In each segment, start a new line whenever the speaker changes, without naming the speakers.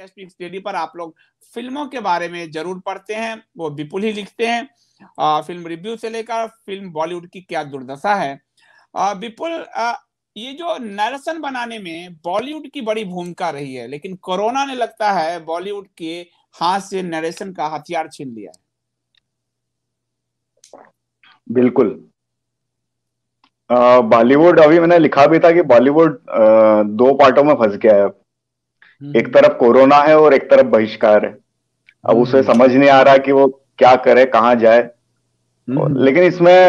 SP study पर आप लोग फिल्मों के बारे में जरूर पढ़ते हैं, वो विपुल ही लिखते हैं। फिल्म रिव्यू से लेकर फिल्म बॉलीवुड की क्या दुर्दशा है। विपुल, ये जो नरेशन बनाने में बॉलीवुड की बड़ी भूमिका रही है, लेकिन कोरोना ने लगता है बॉलीवुड के हाथ से नरेशन का हथियार छीन लिया है।
बिल्कुल। बॉलीवुड, अभी मैंने लिखा भी था कि बॉलीवुड दो पार्टों में फंस गया है। एक तरफ कोरोना है और एक तरफ बहिष्कार है। अब उसे समझ नहीं आ रहा कि वो क्या करे, कहाँ जाए। लेकिन इसमें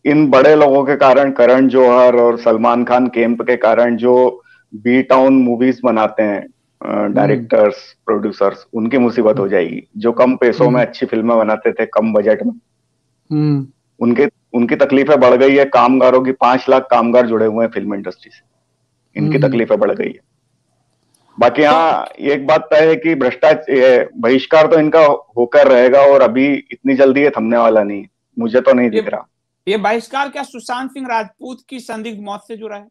इन बड़े लोगों के कारण, करण जौहर और सलमान खान कैंप के कारण, जो बी टाउन मूवीज बनाते हैं डायरेक्टर्स, प्रोड्यूसर्स, उनकी मुसीबत हो जाएगी। जो कम पैसों में अच्छी फिल्में बनाते थे, कम बजट में, उनकी तकलीफें बढ़ गई है। कामगारों की 5 लाख कामगार जुड़े हुए हैं फिल्म इंडस्ट्री से, इनकी तकलीफें बढ़ गई है। बाकी हाँ, एक बात तय है कि भ्रष्टाचार, बहिष्कार तो इनका होकर रहेगा और अभी इतनी जल्दी ये थमने वाला नहीं है, मुझे तो नहीं दिख रहा।
ये बहिष्कार क्या सुशांत सिंह राजपूत की संदिग्ध मौत से जुड़ा है?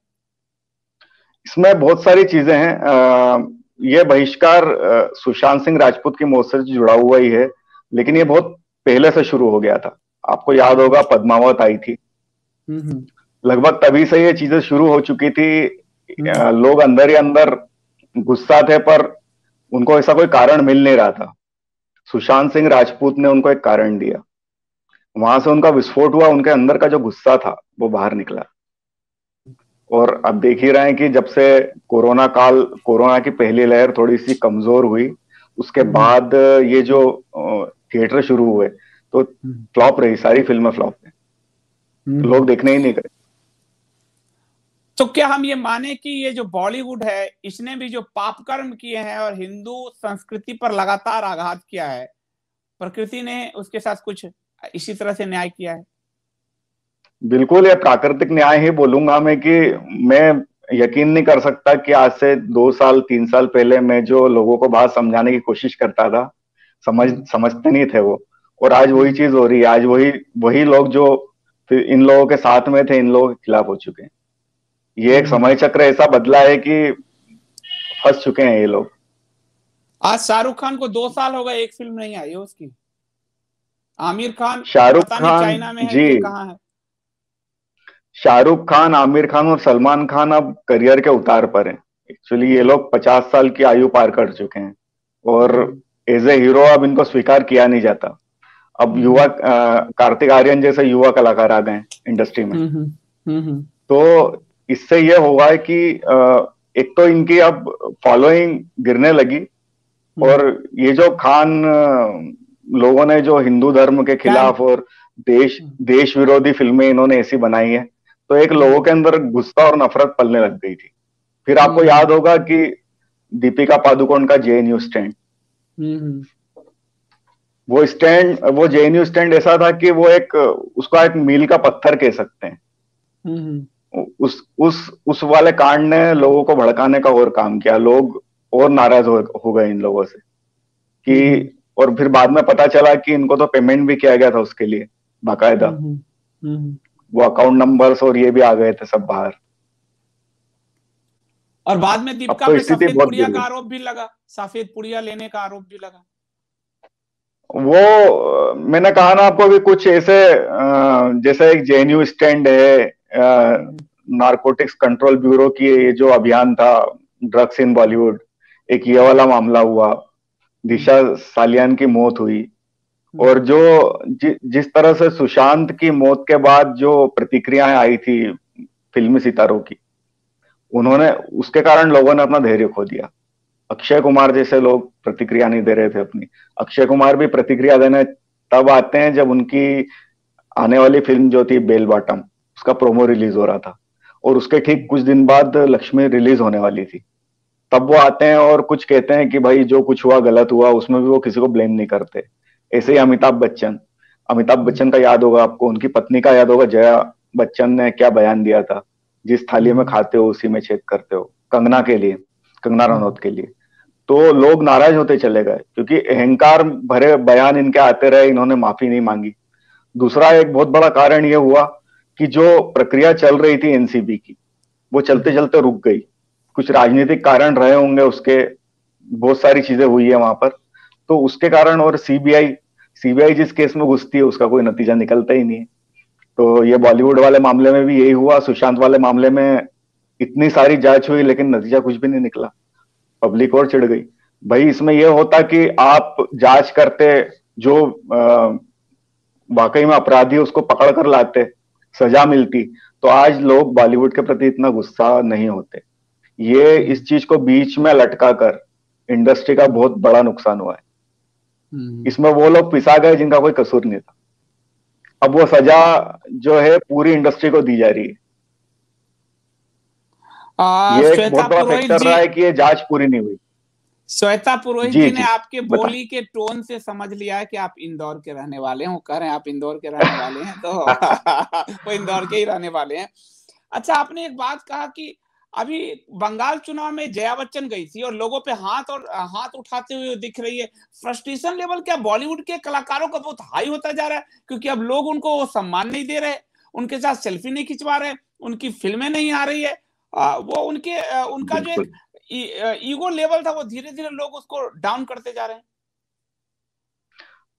इसमें बहुत सारी चीजें हैं। ये बहिष्कार सुशांत सिंह राजपूत की मौत से जुड़ा हुआ ही है, लेकिन ये बहुत पहले से शुरू हो गया था। आपको याद होगा, पद्मावत आई थी, लगभग तभी से ये चीजें शुरू हो चुकी थी। लोग अंदर ही अंदर गुस्सा थे, पर उनको ऐसा कोई कारण मिल नहीं रहा था। सुशांत सिंह राजपूत ने उनको एक कारण दिया, वहां से उनका विस्फोट हुआ। उनके अंदर का जो गुस्सा था वो बाहर निकला। और अब देख ही रहे हैं कि जब से कोरोना की पहली लहर थोड़ी सी कमजोर हुई, उसके बाद ये जो थिएटर शुरू हुए तो फ्लॉप रही, सारी फिल्में फ्लॉप है, लोग देखने ही नहीं गए।
तो क्या हम ये माने कि ये जो बॉलीवुड है, इसने भी जो पाप कर्म किए हैं और हिंदू संस्कृति पर लगातार आघात किया है, प्रकृति ने उसके साथ कुछ इसी तरह से न्याय किया है?
बिल्कुल, ये प्राकृतिक न्याय ही बोलूंगा मैं। कि मैं यकीन नहीं कर सकता कि आज से 2 साल 3 साल पहले मैं जो लोगों को बात समझाने की कोशिश करता था, समझते नहीं थे वो, और आज वही चीज हो रही है। आज वही लोग जो इन लोगों के साथ में थे, इन लोगों के खिलाफ हो चुके हैं। ये एक समय चक्र ऐसा बदला है कि फंस चुके हैं ये लोग।
आज शाहरुख खान को 2 साल हो गए, एक फिल्म नहीं आई है उसकी। आमिर खान
शाहरुख
पता नहीं चाइना में है कि कहाँ है।
शाहरुख खान, आमिर खान और सलमान खान अब करियर के उतार पर हैं। एक्चुअली ये लोग 50 साल की आयु पार कर चुके हैं और एज ए हीरो अब इनको स्वीकार किया नहीं जाता। अब युवा कार्तिक आर्यन जैसे युवा कलाकार आ गए इंडस्ट्री में। तो इससे ये हुआ है कि एक तो इनकी अब फॉलोइंग गिरने लगी, और ये जो खान लोगों ने जो हिंदू धर्म के खिलाफ और देश विरोधी फिल्में इन्होंने ऐसी बनाई है, तो एक लोगों के अंदर गुस्सा और नफरत पलने लग गई थी। फिर आपको याद होगा कि दीपिका पादुकोण का जेएनयू स्टैंड, वो जेएनयू स्टैंड ऐसा था कि वो उसका एक मील का पत्थर कह सकते हैं। उस वाले कांड ने लोगों को भड़काने का और काम किया। लोग और नाराज हो गए इन लोगों से कि, और फिर बाद में पता चला कि इनको तो पेमेंट भी किया गया था उसके लिए बाकायदा। वो अकाउंट नंबर्स और ये भी आ गए थे सब बाहर।
और बाद में दीपिका पे सफेद पुड़िया का आरोप भी लगा, सफेद पुड़िया लेने का आरोप भी लगा।
वो मैंने कहा ना आपको कि कुछ ऐसे जैसे एक जेएनयू स्टैंड है, नारकोटिक्स कंट्रोल ब्यूरो की ये जो अभियान था, ड्रग्स इन बॉलीवुड, एक ये वाला मामला हुआ, दिशा सालियान की मौत हुई, और जिस तरह से सुशांत की मौत के बाद जो प्रतिक्रियाएं आई थी फिल्मी सितारों की, उन्होंने उसके कारण लोगों ने अपना धैर्य खो दिया। अक्षय कुमार जैसे लोग प्रतिक्रिया नहीं दे रहे थे अपनी। अक्षय कुमार भी प्रतिक्रिया देने तब आते हैं जब उनकी आने वाली फिल्म जो थी बेल बॉटम, उसका प्रोमो रिलीज हो रहा था, और उसके ठीक कुछ दिन बाद लक्ष्मी रिलीज होने वाली थी। तब वो आते हैं और कुछ कहते हैं कि भाई जो कुछ हुआ गलत हुआ, उसमें भी वो किसी को ब्लेम नहीं करते। ऐसे ही अमिताभ बच्चन का याद होगा आपको, उनकी पत्नी का याद होगा, जया बच्चन ने क्या बयान दिया था, जिस थाली में खाते हो उसी में छेद करते हो, कंगना रनौत के लिए। तो लोग नाराज होते चले गए क्योंकि अहंकार भरे बयान इनके आते रहे, इन्होंने माफी नहीं मांगी। दूसरा एक बहुत बड़ा कारण यह हुआ कि जो प्रक्रिया चल रही थी एनसीबी की, वो चलते चलते रुक गई। कुछ राजनीतिक कारण रहे होंगे उसके, बहुत सारी चीजें हुई है वहां पर, तो उसके कारण। और सीबीआई सीबीआई जिस केस में घुसती है उसका कोई नतीजा निकलता ही नहीं है। तो ये बॉलीवुड वाले मामले में भी यही हुआ, सुशांत वाले मामले में इतनी सारी जांच हुई लेकिन नतीजा कुछ भी नहीं निकला, पब्लिक और चिढ़ गई। भाई इसमें यह होता कि आप जांच करते, जो वाकई में अपराधी उसको पकड़ कर लाते, सजा मिलती, तो आज लोग बॉलीवुड के प्रति इतना गुस्सा नहीं होते। ये इस चीज को बीच में लटका कर इंडस्ट्री का बहुत बड़ा नुकसान हुआ है। इसमें वो लोग पिसा गए जिनका कोई कसूर नहीं था। अब वो सजा जो है पूरी इंडस्ट्री को दी जा रही है। ये एक बहुत बड़ा फैक्टर रहा है कि ये जांच पूरी नहीं हुई।
श्वेता पुरोहित जी ने आपके बोली के टोन से समझ लिया है कि आप इंदौर के रहने वाले हैं। वो कह रहे हैं आप इंदौर के रहने वाले हैं, तो वो इंदौर के ही रहने वाले हैं। अच्छा, आपने एक बात कहा कि अभी बंगाल चुनाव में जया बच्चन गई थी और लोगों पे हाथ उठाते हुए दिख रही है। फ्रस्ट्रेशन लेवल क्या बॉलीवुड के कलाकारों का बहुत हाई होता जा रहा है, क्योंकि अब लोग उनको सम्मान नहीं दे रहे, उनके साथ सेल्फी नहीं खिंचवा रहे, उनकी फिल्में नहीं आ रही है, वो उनका जो एक ईगो लेवल था वो धीरे धीरे लोग उसको डाउन करते जा रहे हैं।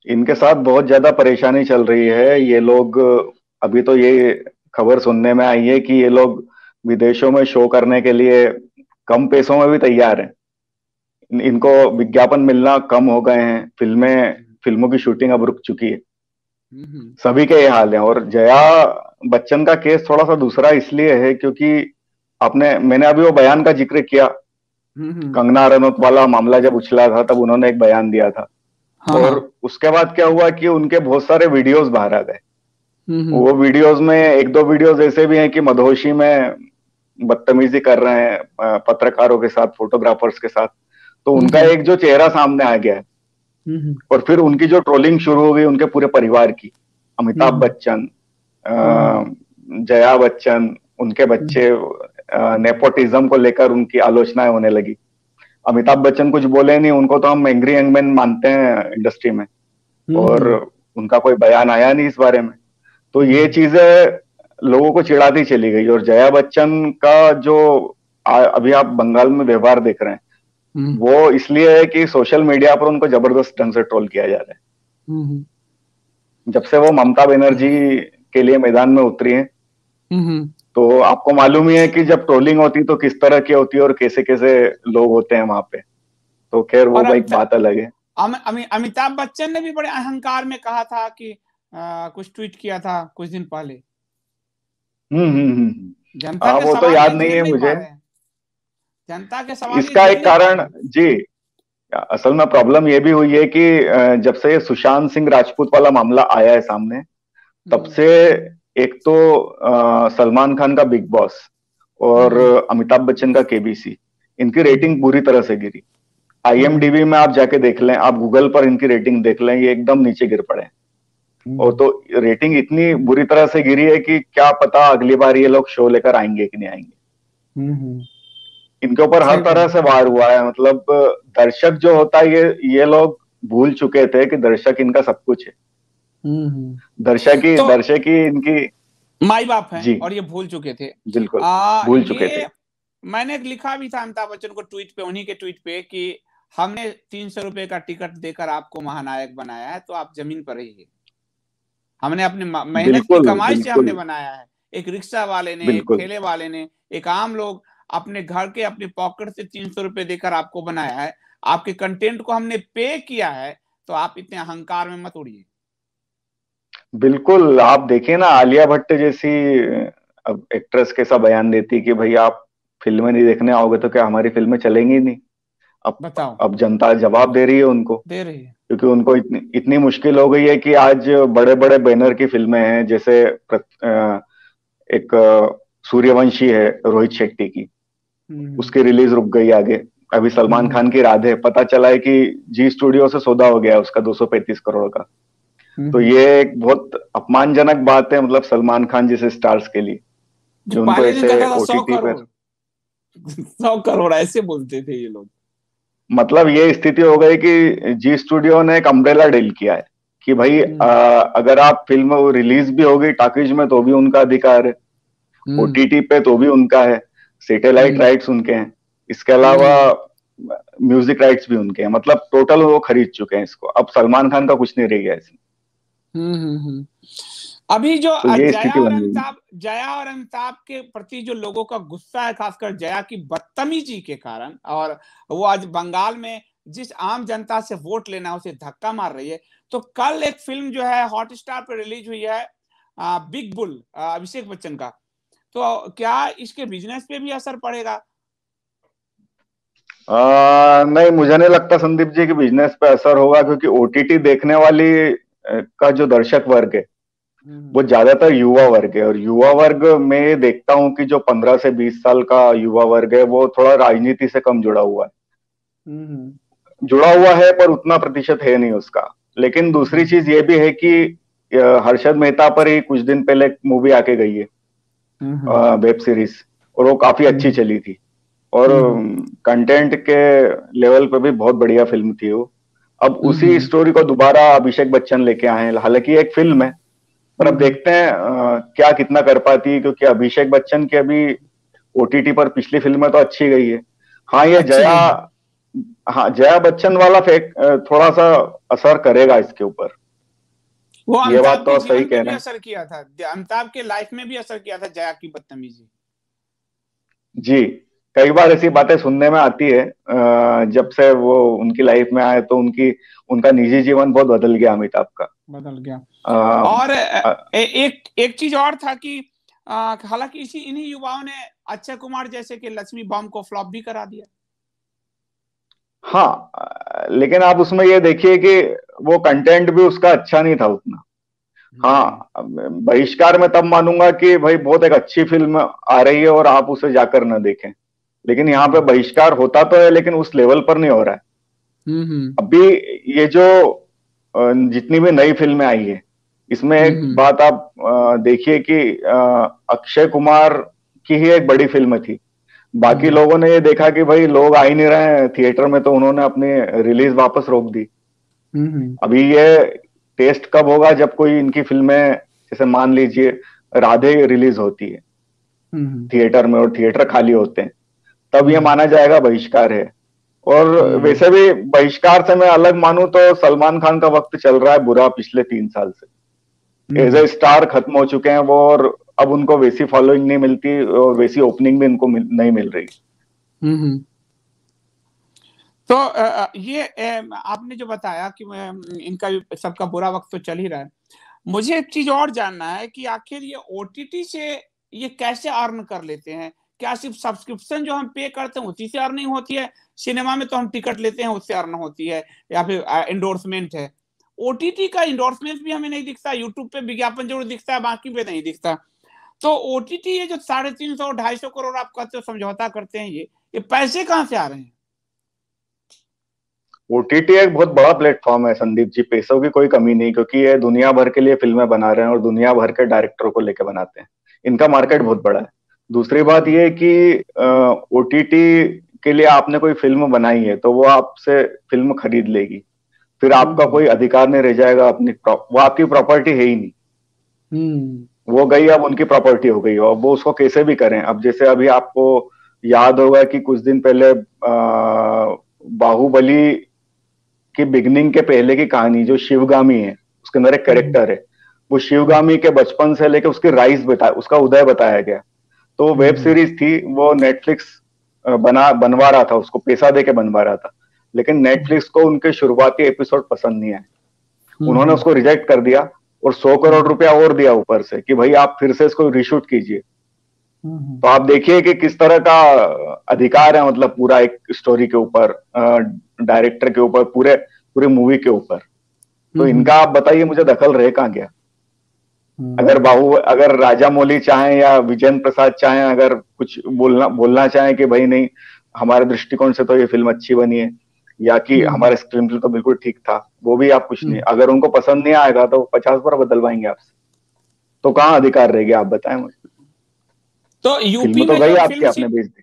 इनके साथ बहुत ज्यादा परेशानी चल रही है। ये लोग, अभी तो ये खबर सुनने में आई है कि ये लोग विदेशों में शो करने के लिए कम पैसों में भी तैयार हैं। इनको विज्ञापन मिलना कम हो गए हैं, फिल्मों की शूटिंग अब रुक चुकी है। सभी के ये हाल है। और जया बच्चन का केस थोड़ा सा दूसरा इसलिए है क्योंकि मैंने अभी वो बयान का जिक्र किया, कंगना रनौत वाला मामला जब उछला था तब उन्होंने एक बयान दिया था। और उसके बाद क्या हुआ कि उनके बहुत सारे वीडियोस बाहर आ गए। वो वीडियोस में एक दो वीडियोस ऐसे भी हैं कि मदहोशी में बदतमीजी कर रहे हैं पत्रकारों के साथ, फोटोग्राफर्स के साथ। तो उनका एक जो चेहरा सामने आ गया है। और फिर उनकी जो ट्रोलिंग शुरू हो गई उनके पूरे परिवार की, अमिताभ बच्चन, जया बच्चन, उनके बच्चे, नेपोटिज्म को लेकर उनकी आलोचनाएं होने लगी। अमिताभ बच्चन कुछ बोले नहीं, उनको तो हम एंग्री यंग मैन मानते हैं इंडस्ट्री में, और उनका कोई बयान आया नहीं इस बारे में। तो ये चीजें लोगों को चिढ़ाती चली गई। और जया बच्चन का जो अभी आप बंगाल में व्यवहार देख रहे हैं वो इसलिए है कि सोशल मीडिया पर उनको जबरदस्त ढंग से ट्रोल किया जा रहा है। जब से वो ममता बनर्जी के लिए मैदान में उतरी है, तो आपको मालूम ही है कि जब ट्रोलिंग होती तो किस तरह की होती है और कैसे कैसे लोग होते हैं वहां पे। तो खैर वो एक बात अलग है।
अमिताभ बच्चन ने भी बड़े अहंकार में कहा था कि कुछ ट्वीट किया था कुछ दिन पहले। जनता के
वो तो याद नहीं है मुझे।
जनता के सवाल
इसका एक कारण जी, असल में प्रॉब्लम ये भी हुई है कि जब से सुशांत सिंह राजपूत वाला मामला आया है सामने, तब से एक तो सलमान खान का बिग बॉस और अमिताभ बच्चन का केबीसी, इनकी रेटिंग बुरी तरह से गिरी। IMDb में आप जाके देख लें, आप गूगल पर इनकी रेटिंग देख लें, ये एकदम नीचे गिर पड़े। और तो रेटिंग इतनी बुरी तरह से गिरी है कि क्या पता अगली बार ये लोग शो लेकर आएंगे कि नहीं आएंगे। इनके ऊपर हर तरह से वार हुआ है। मतलब दर्शक जो होता है, ये लोग भूल चुके थे कि दर्शक इनका सब कुछ है। दर्शक ही इनकी
माई बाप है और ये भूल चुके थे।
बिल्कुल भूल चुके थे।
मैंने लिखा भी था अमिताभ बच्चन को ट्वीट पे, उन्हीं के ट्वीट पे, कि हमने 300 रुपए का टिकट देकर आपको महानायक बनाया है, तो आप जमीन पर रहिए। हमने अपनी मेहनत की कमाई से हमने बनाया है। एक रिक्शा वाले ने, एक ठेले वाले ने, एक आम लोग अपने घर के अपनी पॉकेट से 300 रुपए देकर आपको बनाया है। आपके कंटेंट को हमने पे किया है, तो आप इतने अहंकार में मत उड़िए।
बिल्कुल, आप देखिए ना, आलिया भट्ट जैसी अब एक्ट्रेस कैसा बयान देती कि भाई आप फिल्में नहीं देखने आओगे तो क्या हमारी फिल्में चलेंगी नहीं।
बताओ,
अब जनता जवाब दे रही है उनको,
दे रही है,
क्योंकि उनको इतनी मुश्किल हो गई है कि आज बड़े बड़े बैनर की फिल्में हैं, जैसे एक सूर्यवंशी है रोहित शेट्टी की, उसकी रिलीज रुक गई आगे। अभी सलमान खान की राधे, पता चला है कि जी स्टूडियो से सौदा हो गया उसका 235 करोड़ का। तो ये एक बहुत अपमानजनक बात है, मतलब सलमान खान जैसे स्टार्स के लिए, जो उनको ऐसे OTT पर
100 करोड़ ऐसे बोलते थे ये लोग।
मतलब ये स्थिति हो गई कि जी स्टूडियो ने एक अम्ब्रेला डील किया है कि भाई अगर आप फिल्म रिलीज भी होगी टॉकीज में तो भी उनका अधिकार है, OTT पे तो भी उनका है, सैटेलाइट राइट्स उनके हैं। इसके अलावा म्यूजिक राइट्स भी उनके हैं, मतलब टोटल वो खरीद चुके हैं इसको। अब सलमान खान का कुछ नहीं रह गया इसमें।
अभी जो
तो ये स्थिति बन गई।
जया और अमिताभ के प्रति जो लोगों का गुस्सा है, खासकर जया की बदतमीजी के कारण, और वो आज बंगाल में जिस आम जनता से वोट लेना उसे धक्का मार रही है। तो कल एक फिल्म जो है हॉटस्टार पर रिलीज हुई है, बिग बुल, अभिषेक बच्चन का, तो क्या इसके बिजनेस पे भी असर पड़ेगा?
नहीं, मुझे नहीं लगता संदीप जी की बिजनेस पे असर होगा, क्योंकि ओटीटी देखने वाली का जो दर्शक वर्ग है वो ज्यादातर युवा वर्ग है। और युवा वर्ग में ये देखता हूँ कि जो 15 से 20 साल का युवा वर्ग है वो थोड़ा राजनीति से कम जुड़ा हुआ है। जुड़ा हुआ है पर उतना प्रतिशत है नहीं उसका। लेकिन दूसरी चीज ये भी है कि हर्षद मेहता पर ही कुछ दिन पहले एक मूवी आके गई है, वेब सीरीज, और वो काफी अच्छी चली थी, और कंटेंट के लेवल पे भी बहुत बढ़िया फिल्म थी वो। अब उसी स्टोरी को दोबारा अभिषेक बच्चन लेके आए हैं, हालांकि एक फिल्म है, पर अब देखते हैं क्या कितना कर पाती है, क्योंकि अभिषेक बच्चन की अभी ओटीटी पर पिछली फिल्में तो अच्छी गई है। हाँ, ये जया, हाँ जया बच्चन वाला फेक थोड़ा सा असर करेगा इसके ऊपर।
वो
ये बात
अमिताभ
तो
के
आप सही
जीवन
कह
पे भी
रहे हैं।
असर किया था, अमिताभ के लाइफ में भी असर किया था जया की बदतमीजी।
जी, कई बार ऐसी बातें सुनने में आती है, जब से वो उनकी लाइफ में आए तो उनका निजी जीवन बहुत बदल गया, अमिताभ का
बदल गया।
आ,
और
आ,
एक चीज और था कि हालांकि इन्हीं युवाओं ने अक्षय कुमार जैसे कि लक्ष्मी बम को फ्लॉप भी करा दिया।
हाँ, लेकिन आप उसमें ये देखिए कि वो कंटेंट भी उसका अच्छा नहीं था उतना। हाँ, बहिष्कार में तब मानूंगा कि भाई बहुत एक अच्छी फिल्म आ रही है और आप उसे जाकर न देखें, लेकिन यहाँ पे बहिष्कार होता तो है लेकिन उस लेवल पर नहीं हो रहा है। अभी ये जो जितनी भी नई फिल्में आई है, इसमें एक बात आप देखिए कि अक्षय कुमार की ही एक बड़ी फिल्म थी। बाकी लोगों ने ये देखा कि भाई लोग आ ही नहीं रहे हैं थिएटर में, तो उन्होंने अपनी रिलीज वापस रोक दी। अभी ये टेस्ट कब होगा, जब कोई इनकी फिल्में, जैसे मान लीजिए राधे रिलीज होती है थिएटर में और थिएटर खाली होते हैं, तब ये माना जाएगा बहिष्कार है। और वैसे भी बहिष्कार से मैं अलग मानूं तो सलमान खान का वक्त चल रहा है बुरा पिछले 3 साल से। एज ए स्टार खत्म हो चुके हैं वो, और अब उनको वैसी फॉलोइंग नहीं मिलती और वैसी ओपनिंग भी इनको नहीं मिल रही।
तो ये आपने जो बताया कि इनका सबका बुरा वक्त तो चल ही रहा है, मुझे एक चीज और जानना है कि आखिर ये ओटीटी से ये कैसे अर्न कर लेते हैं? क्या सिर्फ सब्सक्रिप्शन जो हम पे करते हैं उसी से अर्निंग होती है? सिनेमा में तो हम टिकट लेते हैं उससे अर्न होती है, या फिर एंडोर्समेंट है? ओटीटी का एंडोर्समेंट भी हमें नहीं दिखता, यूट्यूब पे विज्ञापन जरूर दिखता है, बाकी पे नहीं दिखता। तो ओटीटी ये जो 350-250 करोड़ आप कहते हो समझौता करते हैं, ये पैसे कहाँ से आ रहे हैं?
ओटीटी एक बहुत बड़ा प्लेटफॉर्म है संदीप जी, पैसों की कोई कमी नहीं, क्योंकि ये दुनिया भर के लिए फिल्में बना रहे हैं और दुनिया भर के डायरेक्टरों को लेकर बनाते हैं। इनका मार्केट बहुत बड़ा है। दूसरी बात ये कि ओटीटी के लिए आपने कोई फिल्म बनाई है तो वो आपसे फिल्म खरीद लेगी, फिर आपका कोई अधिकार नहीं रह जाएगा अपनी, वो आपकी प्रॉपर्टी है ही नहीं। वो गई, अब उनकी प्रॉपर्टी हो गई, और वो उसको कैसे भी करें। अब जैसे अभी आपको याद होगा कि कुछ दिन पहले बाहुबली की बिगनिंग के पहले की कहानी जो शिवगामी है, उसके अंदर एक कैरेक्टर है, वो शिवगामी के बचपन से लेकर उसकी राइज उसका उदय बताया गया। तो वेब सीरीज थी, वो नेटफ्लिक्स बनवा रहा था, उसको पैसा दे के बनवा रहा था, लेकिन नेटफ्लिक्स को उनके शुरुआती एपिसोड पसंद नहीं आए, उन्होंने उसको रिजेक्ट कर दिया और 100 करोड़ रुपया और दिया ऊपर से कि भाई आप फिर से इसको रीशूट कीजिए। तो आप देखिए कि किस तरह का अधिकार है, मतलब पूरा एक स्टोरी के ऊपर, डायरेक्टर के ऊपर, पूरे मूवी के ऊपर। तो इनका आप बताइए मुझे दखल रहे कहाँ गया? अगर राजा मौली चाहें या विजेंद्र प्रसाद चाहें, अगर कुछ बोलना चाहें कि भाई नहीं हमारे दृष्टिकोण से तो ये फिल्म अच्छी बनी है, या कि हमारा स्क्रीन प्ले तो बिल्कुल ठीक था, वो भी आप कुछ नहीं, अगर उनको पसंद नहीं आएगा तो 50 बार बदलवाएंगे आपसे। तो कहाँ अधिकार रहेगी आप बताएं मुझे?
तो यूपी
फिल्म तो
में
गई
जो
आपके, आपने भेज दी।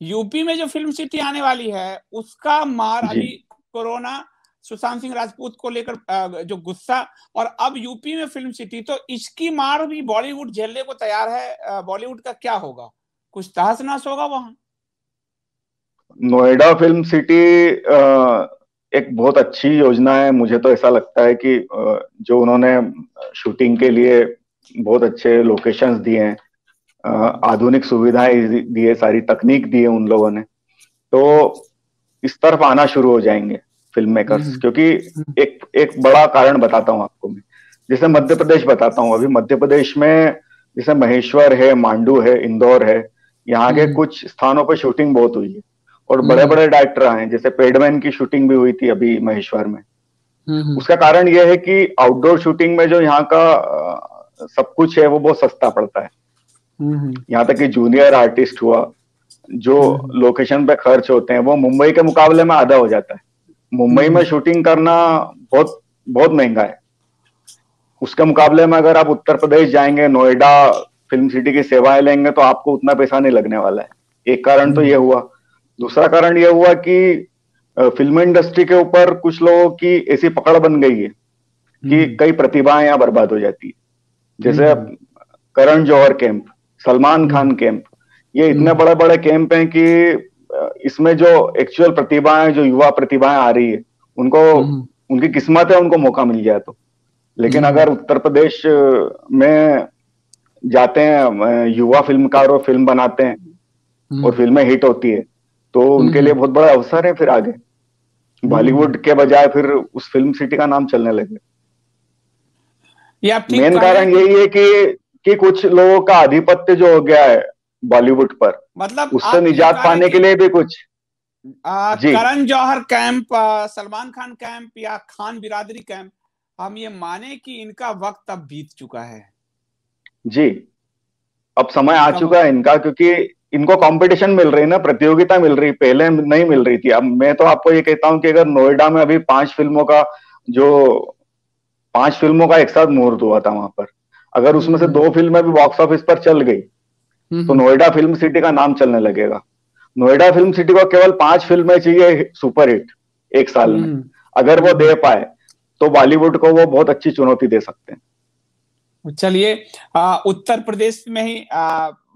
यूपी में जो फिल्म सिटी आने वाली है उसका मार अभी कोरोना, सुशांत सिंह राजपूत को लेकर जो गुस्सा, और अब यूपी में फिल्म सिटी, तो इसकी मार भी बॉलीवुड झेलने को तैयार है। बॉलीवुड का क्या होगा? कुछ तहस नहस होगा वहां?
नोएडा फिल्म सिटी एक बहुत अच्छी योजना है। मुझे तो ऐसा लगता है कि जो उन्होंने शूटिंग के लिए बहुत अच्छे लोकेशंस दिए हैं, आधुनिक सुविधाएं दी है, सारी तकनीक दी है उन लोगों ने, तो इस तरफ आना शुरू हो जाएंगे फिल्म मेकर्स। क्योंकि एक एक बड़ा कारण बताता हूँ आपको मैं, जैसे मध्य प्रदेश बताता हूँ। अभी मध्य प्रदेश में जैसे महेश्वर है, मांडू है, इंदौर है, यहाँ के कुछ स्थानों पर शूटिंग बहुत हुई है और बड़े बड़े डायरेक्टर आए हैं। जैसे पेडमैन की शूटिंग भी हुई थी अभी महेश्वर में। उसका कारण यह है कि आउटडोर शूटिंग में जो यहाँ का सब कुछ है वो बहुत सस्ता पड़ता है। यहाँ तक कि जूनियर आर्टिस्ट हुआ, जो लोकेशन पे खर्च होते हैं वो मुंबई के मुकाबले में आधा हो जाता है। मुंबई में शूटिंग करना बहुत बहुत महंगा है। उसके मुकाबले में अगर आप उत्तर प्रदेश जाएंगे, नोएडा फिल्म सिटी की सेवाएं लेंगे, तो आपको उतना पैसा नहीं लगने वाला है। एक कारण तो ये हुआ। दूसरा कारण ये हुआ कि फिल्म इंडस्ट्री के ऊपर कुछ लोगों की ऐसी पकड़ बन गई है कि कई प्रतिभाएं यहाँ बर्बाद हो जाती है। जैसे करण जौहर कैंप, सलमान खान कैंप, ये इतने बड़े बड़े कैंप हैं कि इसमें जो एक्चुअल प्रतिभाएं, जो युवा प्रतिभाएं आ रही है, उनको, उनकी किस्मत है उनको मौका मिल जाए तो। लेकिन अगर उत्तर प्रदेश में जाते हैं युवा फिल्मकार और फिल्म बनाते हैं और फिल्में हिट होती है, तो उनके लिए बहुत बड़ा अवसर है फिर आगे। बॉलीवुड के बजाय फिर उस फिल्म सिटी का नाम चलने लगे। मेन कारण यही है कि कुछ लोगों का आधिपत्य जो हो गया है बॉलीवुड पर,
मतलब
उससे निजात पाने के लिए भी कुछ
करण जौहर कैंप, सलमान खान कैंप या खान बिरादरी कैंप, हम ये माने कि इनका वक्त अब बीत चुका है।
जी, अब समय आ चुका है इनका, क्योंकि इनको कंपटीशन मिल रही है ना, प्रतियोगिता मिल रही, पहले नहीं मिल रही थी। अब मैं तो आपको ये कहता हूं कि अगर नोएडा में अभी 5 फिल्मों का एक साथ मुहूर्त हुआ था वहां पर, अगर उसमें से 2 फिल्में भी बॉक्स ऑफिस पर चल गई, तो नोएडा फिल्म सिटी का नाम चलने लगेगा। नोएडा फिल्म सिटी को केवल 5 फिल्में चाहिए सुपरहिट एक साल में। अगर वो दे पाए तो बॉलीवुड को वो बहुत अच्छी चुनौती दे सकते हैं।
चलिए, उत्तर प्रदेश में ही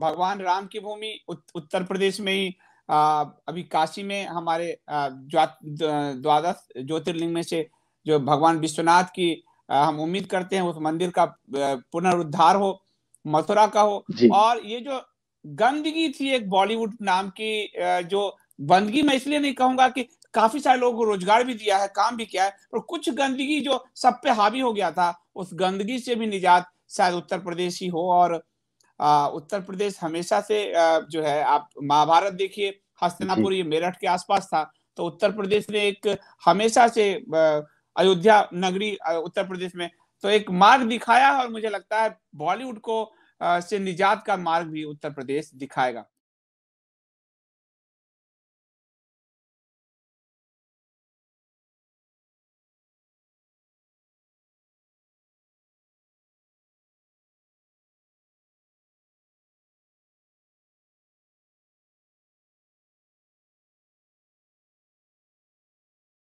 भगवान राम की भूमि, उत्तर प्रदेश में ही अभी काशी में हमारे द्वादश ज्योतिर्लिंग में से जो भगवान विश्वनाथ की हम उम्मीद करते हैं उस मंदिर का पुनरुद्धार हो, मथुरा का हो। और ये जो गंदगी थी एक बॉलीवुड नाम की, जो गंदगी मैं इसलिए नहीं कहूंगा कि काफी सारे लोगों को रोजगार भी दिया है, काम भी किया है, पर कुछ गंदगी जो सब पे हावी हो गया था, उस गंदगी से भी निजात शायद उत्तर प्रदेश ही हो। और उत्तर प्रदेश हमेशा से जो है, आप महाभारत देखिए, हस्तिनापुर ये मेरठ के आसपास था, तो उत्तर प्रदेश ने एक हमेशा से अयोध्या नगरी उत्तर प्रदेश में तो एक मार्ग दिखाया है, और मुझे लगता है बॉलीवुड को से निजात का मार्ग भी उत्तर प्रदेश दिखाएगा।